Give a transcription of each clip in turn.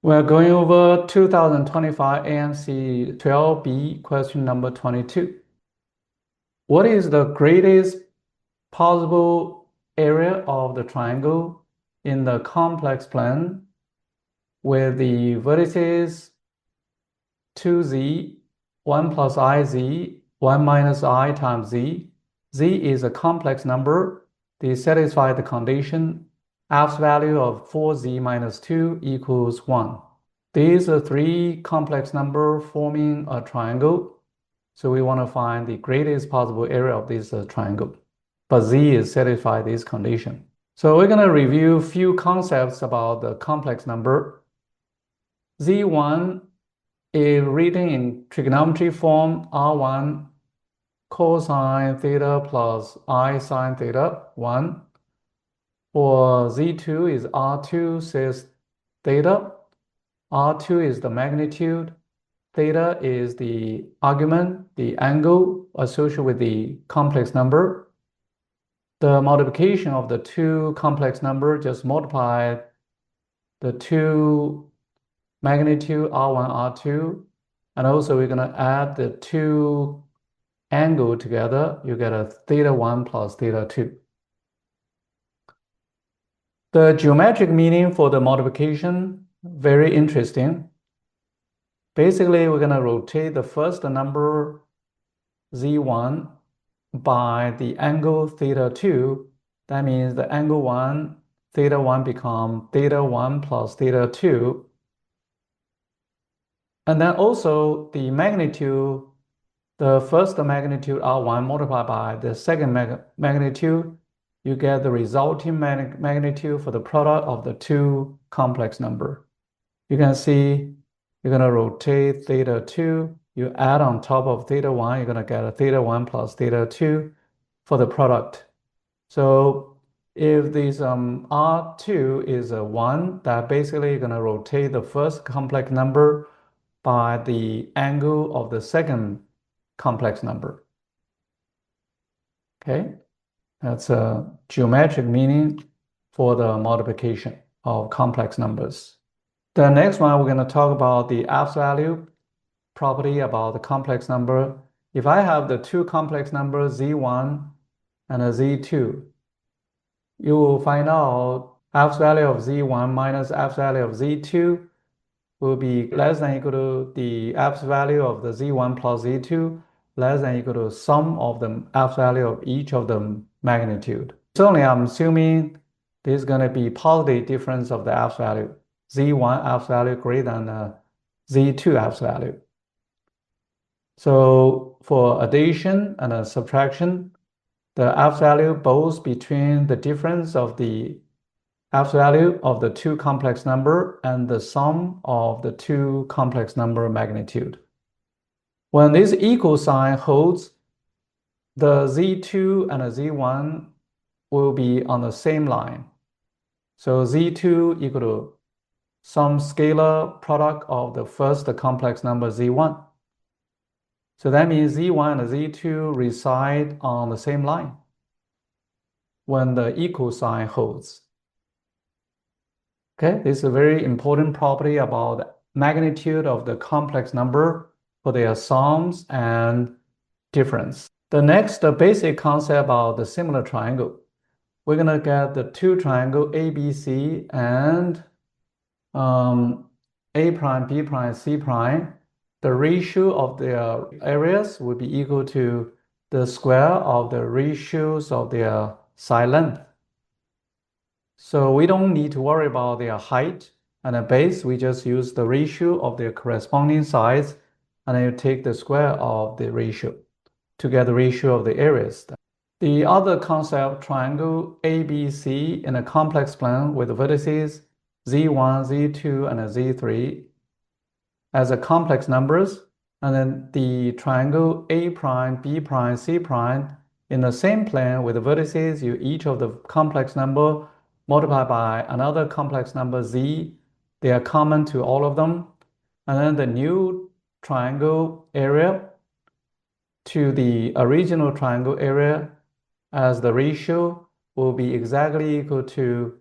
We're going over 2025 AMC 12B question number 22. What is the greatest possible area of the triangle in the complex plane with the vertices 2z, 1 plus iz, 1 minus I times z. Z is a complex number. They satisfy the condition F's value of 4z minus 2 equals 1. These are three complex numbers forming a triangle. So we want to find the greatest possible area of this triangle. But z is satisfy this condition. So we're going to review a few concepts about the complex number. Z1 is written in trigonometry form R1 cosine theta plus I sine theta 1. For Z2 is R2 says theta. R2 is the magnitude. Theta is the argument, the angle associated with the complex number. The multiplication of the two complex numbers just multiply the two magnitude R1, R2. And also we're going to add the two angle together. You get a theta 1 plus theta 2. The geometric meaning for the multiplication, very interesting. Basically, we're going to rotate the first number z1 by the angle theta 2. That means the angle 1, theta 1 become theta 1 plus theta 2. And then also the magnitude, the first magnitude R1 multiplied by the second magnitude, you get the resulting magnitude for the product of the two complex number. You can see you're going to rotate theta 2. You add on top of theta 1, you're going to get a theta 1 plus theta 2 for the product. So if this R2 is a 1, that basically you're going to rotate the first complex number by the angle of the second complex number. Okay, that's a geometric meaning for the multiplication of complex numbers. The next one, we're going to talk about the F's value property about the complex number. If I have the two complex numbers, z1 and a z2, you will find out F's value of z1 minus F's value of z2 will be less than equal to the F's value of the z1 plus z2, less than equal to sum of the F's value of each of the magnitude. Certainly, I'm assuming there's going to be positive difference of the F's value. Z1 F's value greater than Z2 F's value. So for addition and subtraction, the F's value both between the difference of the F's value of the two complex number and the sum of the two complex number magnitude. When this equal sign holds, the Z2 and the Z1 will be on the same line. So Z2 equal to some scalar product of the first complex number z1. So that means z1 and z2 reside on the same line when the equal sign holds. Okay, this is a very important property about the magnitude of the complex number for their sums and difference. The next basic concept about the similar triangle. We're going to get the two triangle ABC and A prime, B prime, C prime, the ratio of their areas will be equal to the square of the ratios of their side length. So we don't need to worry about their height and the base. We just use the ratio of their corresponding sides, and then you take the square of the ratio to get the ratio of the areas. The other concept, triangle ABC in a complex plane with vertices z1, z2, and z3 as a complex numbers, and then the triangle A prime, B prime, C prime in the same plane with the vertices, you each of the complex number multiply by another complex number z. They are common to all of them. And then the new triangle area to the original triangle area as the ratio will be exactly equal to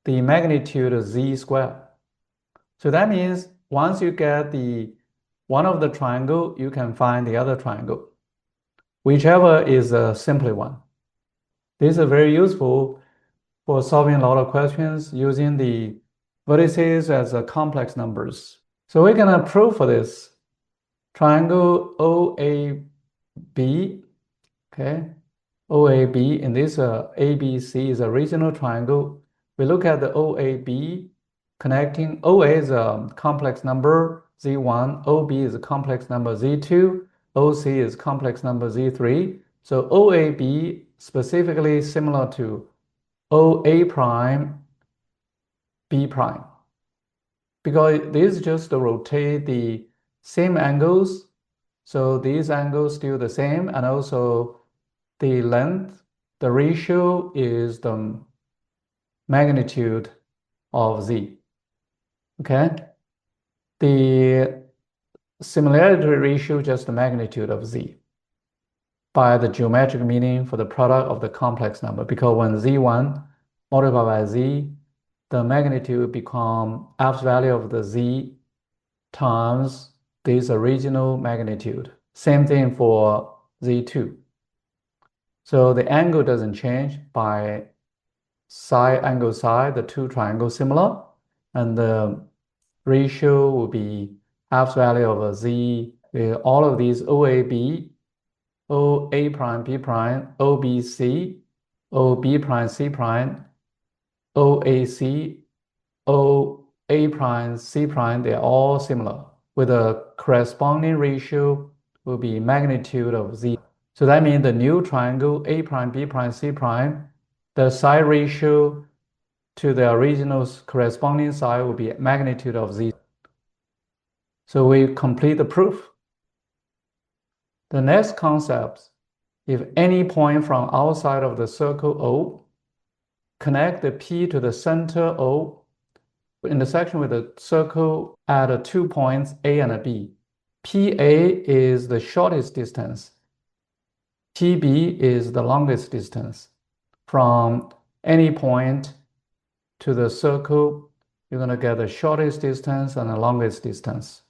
the magnitude of z squared. So that means once you get the one of the triangle, you can find the other triangle, whichever is a simpler one. This is very useful for solving a lot of questions using the vertices as complex numbers. So we're gonna prove for this triangle OAB, okay? OAB, in this ABC is a regional triangle. We look at the OAB connecting, OA is a complex number Z1, OB is a complex number Z2, OC is complex number Z3. So OAB specifically similar to OA prime, B prime. Because this just rotate the same angles, so these angles still the same, and also the length, the ratio is the magnitude of Z. Okay? The similarity ratio just the magnitude of Z by the geometric meaning for the product of the complex number, because when Z1 multiplied by Z, the magnitude become F's value of the Z times this original magnitude. Same thing for Z2. So the angle doesn't change by side, angle side, the two triangles similar, and the ratio will be F's value of a Z. All of these OAB, OA prime, B prime, OBC, OB prime, C prime, OAC, OA prime, C prime, they're all similar, with a corresponding ratio will be magnitude of Z. So that means the new triangle A prime, B prime, C prime, the side ratio to the original corresponding side will be magnitude of Z. So we complete the proof. The next concept, if any point from outside of the circle O, connect the P to the center O, intersection with the circle at 2 points A and B. PA is the shortest distance. PB is the longest distance. From any point to the circle, you're going to get the shortest distance and the longest distance.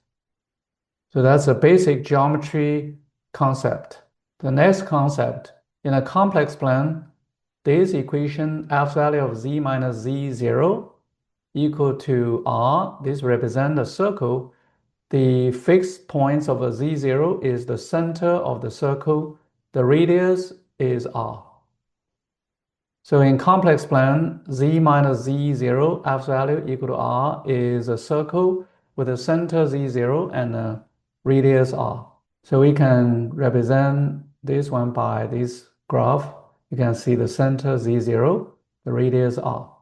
So that's a basic geometry concept. The next concept, in a complex plane, this equation F value of Z minus Z0 equal to R. This represents a circle. The fixed points of a Z0 is the center of the circle. The radius is R. So in complex plane, Z minus Z0, F value equal to R is a circle with a center Z0 and a radius R. So we can represent this one by this graph. You can see the center Z0, the radius R.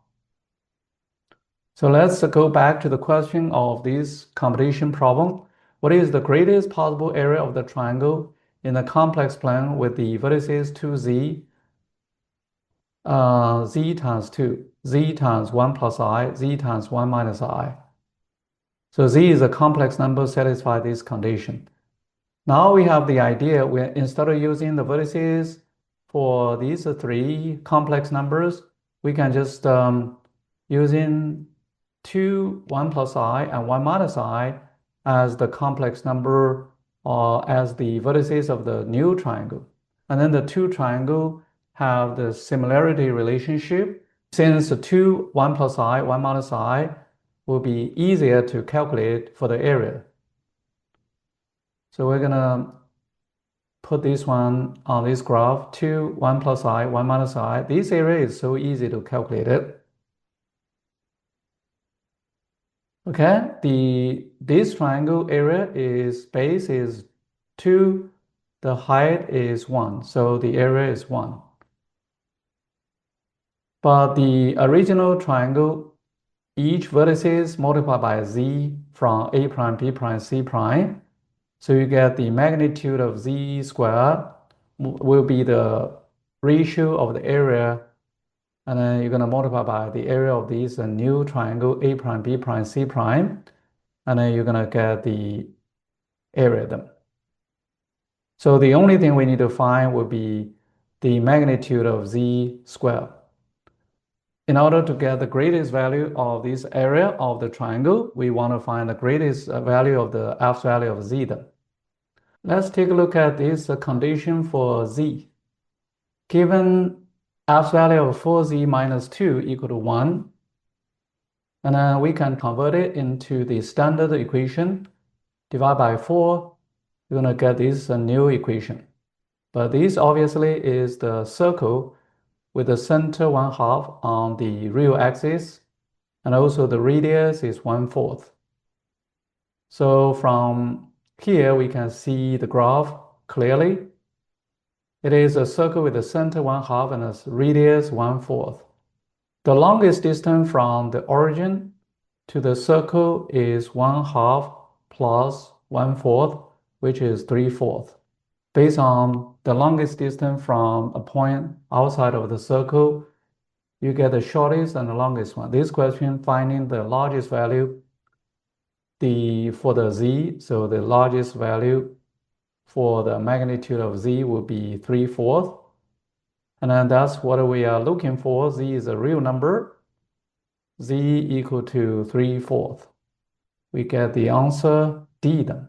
So let's go back to the question of this completion problem. What is the greatest possible area of the triangle in a complex plane with the vertices 2Z, Z times 2, Z times 1 plus I, Z times 1 minus I. So Z is a complex number, satisfy this condition. Now we have the idea, instead of using the vertices for these three complex numbers, we can just using 2, 1 plus I, and 1 minus I as the complex number or as the vertices of the new triangle. And then the two triangles have the similarity relationship. Since the 2, 1 plus I, 1 minus I will be easier to calculate for the area. So we're gonna put this one on this graph, 2, 1 plus I, 1 minus I. This area is so easy to calculate it. Okay, this triangle area is base is 2, the height is 1, so the area is 1. But the original triangle, each vertices multiplied by Z from A prime, B prime, C prime. So you get the magnitude of Z squared will be the ratio of the area, and then you're going to multiply by the area of this new triangle A prime, B prime, C prime, and then you're going to get the area of them. So the only thing we need to find will be the magnitude of Z squared. in order to get the greatest value of this area of the triangle, we want to find the greatest value of the f value of z then. Let's take a look at this condition for z. Given f value of 4z minus 2 equal to 1, and then we can convert it into the standard equation. Divide by 4, you're going to get this new equation. But this obviously is the circle with the center 1/2 on the real axis, and also the radius is 1/4. So from here, we can see the graph clearly. It is a circle with the center 1/2 and a radius 1/4. The longest distance from the origin to the circle is 1/2 plus 1/4, which is 3/4. Based on the longest distance from a point outside of the circle, you get the shortest and the longest one. This question finding the largest value for the z, so the largest value for the magnitude of z will be 3/4. And then that's what we are looking for. Z is a real number. Z equal to 3/4. We get the answer D then.